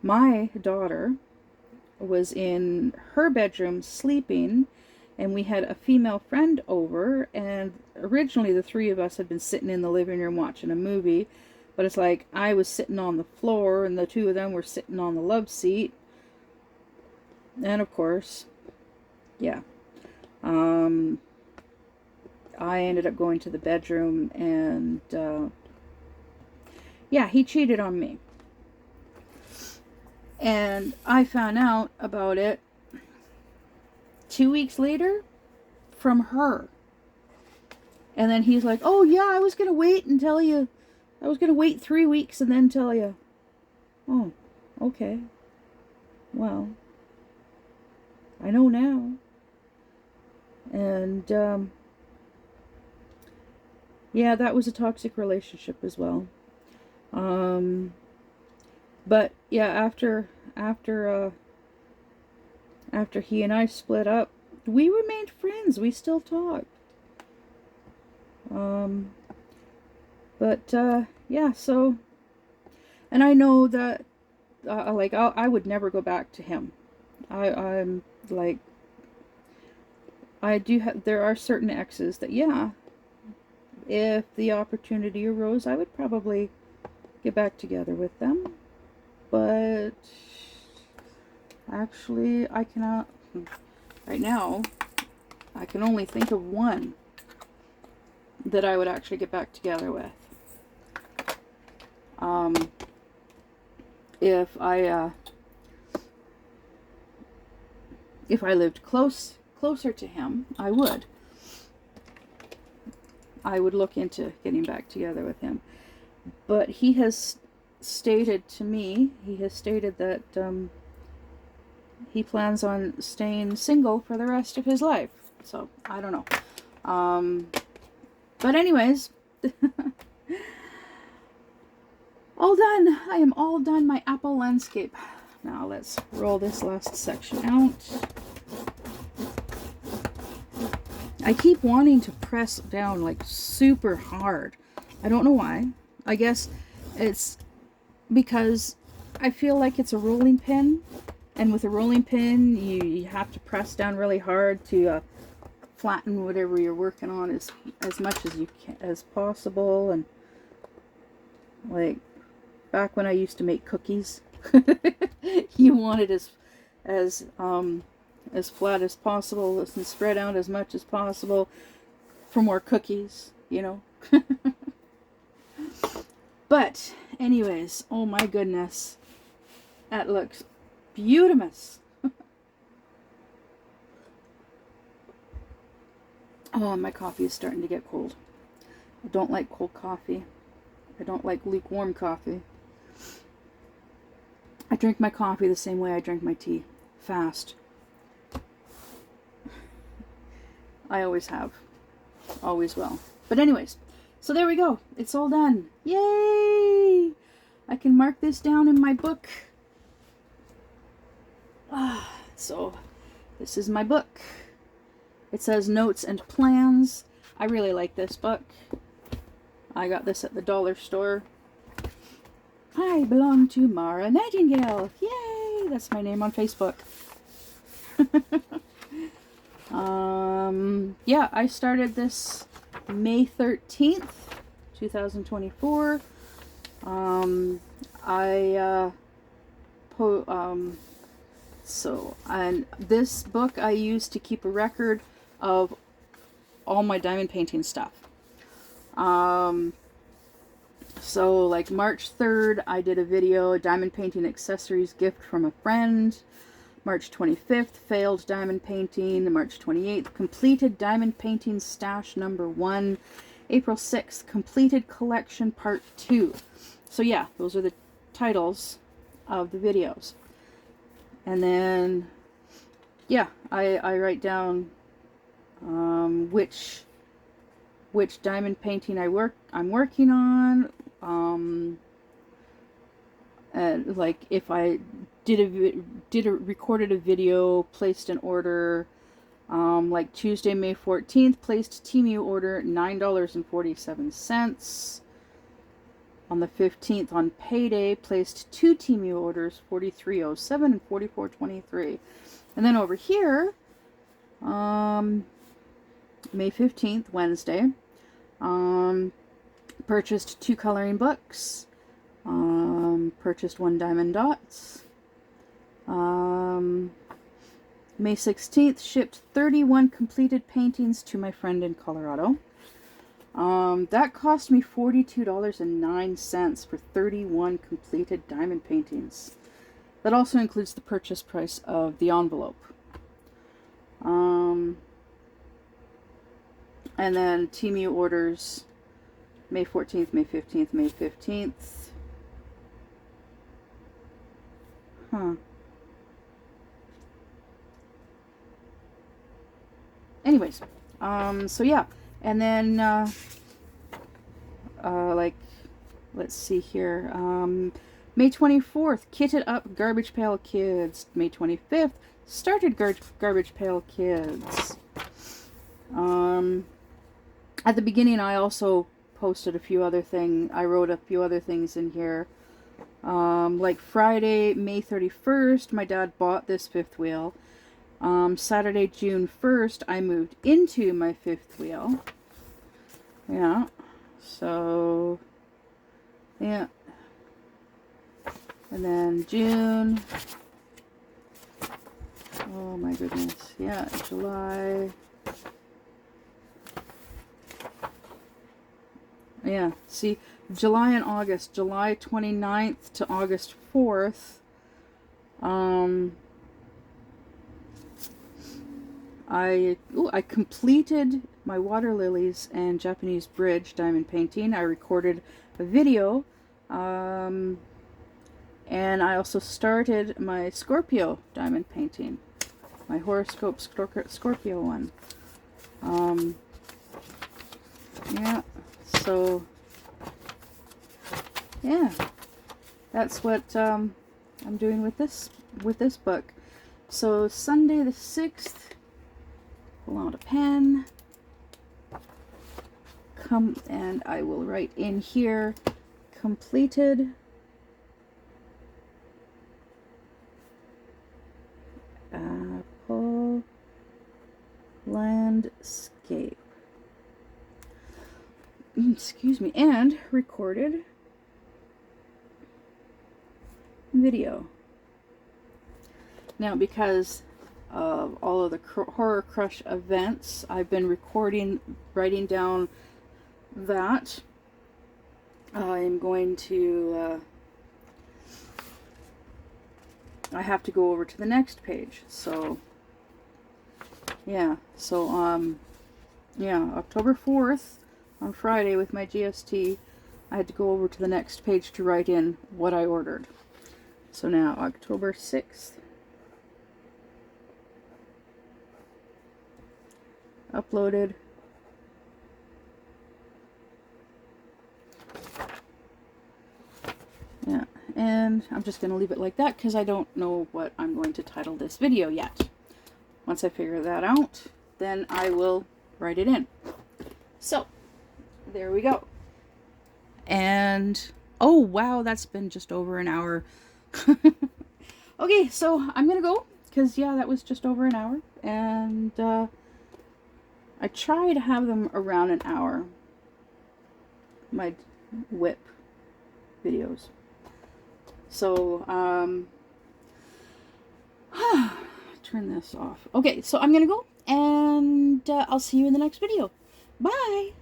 my daughter was in her bedroom sleeping, and we had a female friend over, and originally the three of us had been sitting in the living room watching a movie, but it's like I was sitting on the floor and the two of them were sitting on the love seat. And of course, yeah, I ended up going to the bedroom, and yeah, he cheated on me. And I found out about it 2 weeks later from her. And then he's like, oh yeah, I was going to wait and tell you. I was going to wait 3 weeks and then tell you. Oh, okay. Well, I know now. And yeah, that was a toxic relationship as well. But yeah, after he and I split up, we remained friends. We still talk. Yeah, so, and I know that I would never go back to him. I'm like, there are certain exes that, yeah, if the opportunity arose, I would probably get back together with them. But actually, I cannot, right now, I can only think of one that I would actually get back together with. If I lived closer to him, I would look into getting back together with him. But he has stated to me, that he plans on staying single for the rest of his life. So, I don't know. But anyways, all done. I am all done my Apple Landscape. Now let's roll this last section out. I keep wanting to press down like super hard. I don't know why. I guess it's because I feel like it's a rolling pin, and with a rolling pin you have to press down really hard to flatten whatever you're working on as much as you can as possible. And like back when I used to make cookies, you want it as flat as possible and spread out as much as possible for more cookies, you know. But anyways, oh my goodness, that looks beautimous. Oh, my coffee is starting to get cold. I don't like cold coffee. I don't like lukewarm coffee. I drink my coffee the same way I drink my tea. Fast. I always have. Always will. But anyways, so there we go. It's all done. Yay! I can mark this down in my book. So, this is my book. It says Notes and Plans. I really like this book. I got this at the dollar store. I belong to Mara Nightingale. Yay! That's my name on Facebook. Yeah, I started this May 13th, 2024. And this book I use to keep a record of all my diamond painting stuff. So like March 3rd, I did a video, diamond painting accessories gift from a friend. March 25th, failed diamond painting. March 28th, completed diamond painting stash number 1. April 6th, completed collection part 2. So yeah, those are the titles of the videos. And then, yeah, I write down which diamond painting I'm working on. And like if I recorded a video, placed an order, like Tuesday, May 14th, placed Temu order, $9.47. On the 15th, on payday, placed 2 Temu orders, $43.07 and $44.23. And then over here, May 15th, Wednesday, purchased 2 coloring books, purchased 1 diamond dots. May 16th, shipped 31 completed paintings to my friend in Colorado. That cost me $42.09 for 31 completed diamond paintings. That also includes the purchase price of the envelope. And then Temu orders May 14th, May 15th, May 15th. Anyways, so yeah. And then, like, let's see here. May 24th, kitted up Garbage Pail Kids. May 25th, started Garbage Pail Kids. At the beginning, I also posted a few other things. I wrote a few other things in here. Like Friday, May 31st, my dad bought this 5th wheel. Saturday, June 1st, I moved into my 5th wheel. Yeah, so, yeah. And then June. Oh my goodness. Yeah, July. Yeah, see, July and August. July 29th to August 4th. I completed my water lilies and Japanese bridge diamond painting. I recorded a video, and I also started my Scorpio diamond painting, my horoscope Scorpio one. Yeah, so yeah, that's what I'm doing with this book. So Sunday the 6th. Pull out a pen. I will write in here, completed Apple Landscape. Excuse me, and recorded video. Now, because of all of the Horror Crush events, I've been writing down that. I'm going to, I have to go over to the next page. So, yeah. So, yeah, October 4th, on Friday with my GST, I had to go over to the next page to write in what I ordered. So now, October 6th. Uploaded. Yeah, and I'm just going to leave it like that because I don't know what I'm going to title this video yet. Once I figure that out, then I will write it in. So, there we go. And, oh wow, that's been just over an hour. Okay, so I'm going to go because, yeah, that was just over an hour. And, I try to have them around an hour, my WIP videos. So, turn this off. Okay, so I'm gonna go, and I'll see you in the next video. Bye!